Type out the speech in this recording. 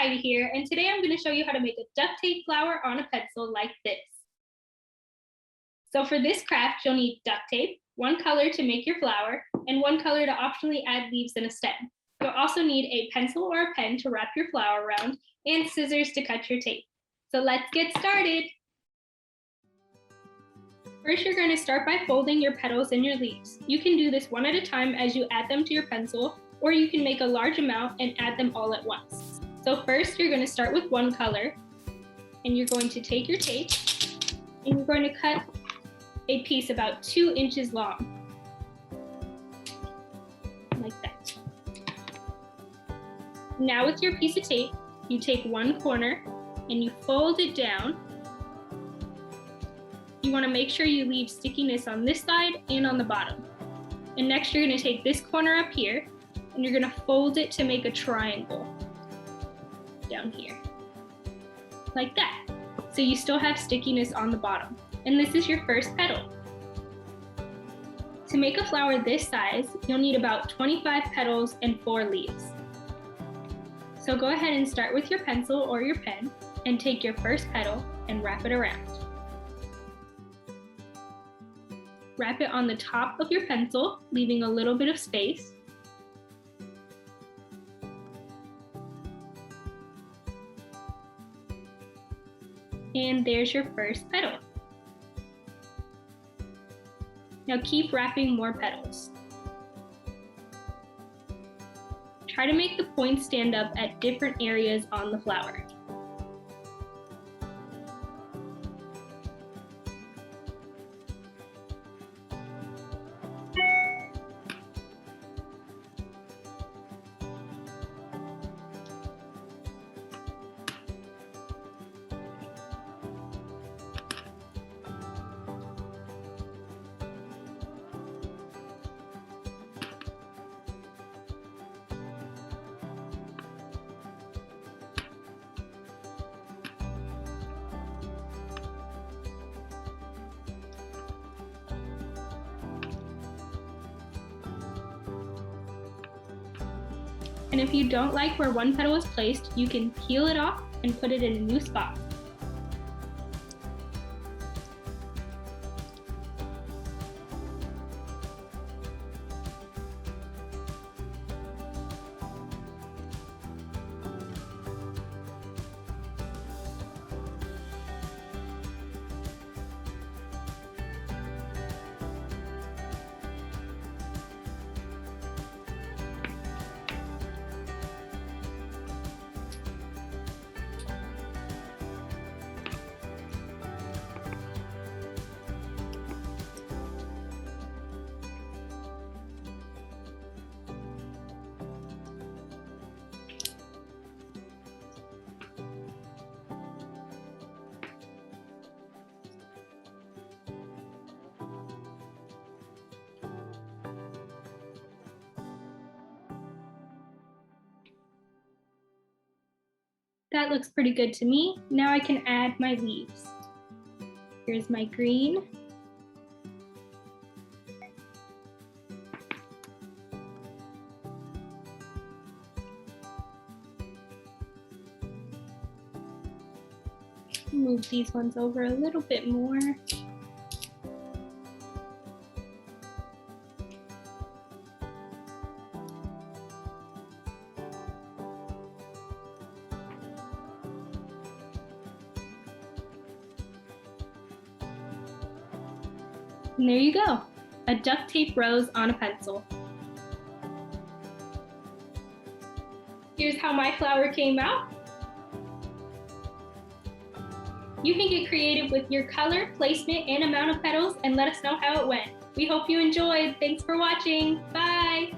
Heidi here, and today I'm going to show you how to make a duct tape flower on a pencil like this. So for this craft, you'll need duct tape, one color to make your flower, and one color to optionally add leaves and a stem. You'll also need a pencil or a pen to wrap your flower around, and scissors to cut your tape. So let's get started. First, you're going to start by folding your petals and your leaves. You can do this one at a time as you add them to your pencil, or you can make a large amount and add them all at once. So first, you're going to start with one color, and you're going to take your tape, and you're going to cut a piece about 2 inches long, like that. Now with your piece of tape, you take one corner and you fold it down. You want to make sure you leave stickiness on this side and on the bottom. And next you're going to take this corner up here and you're going to fold it to make a triangle down here, like that. So you still have stickiness on the bottom. And this is your first petal. To make a flower this size, you'll need about 25 petals and 4 leaves. So go ahead and start with your pencil or your pen and take your first petal and wrap it around. Wrap it on the top of your pencil, leaving a little bit of space. And there's your first petal. Now keep wrapping more petals. Try to make the points stand up at different areas on the flower. And if you don't like where one petal is placed, you can peel it off and put it in a new spot. That looks pretty good to me. Now I can add my leaves. Here's my green. Move these ones over a little bit more. And there you go, a duct tape rose on a pencil. Here's how my flower came out. You can get creative with your color, placement, and amount of petals and let us know how it went. We hope you enjoyed. Thanks for watching. Bye.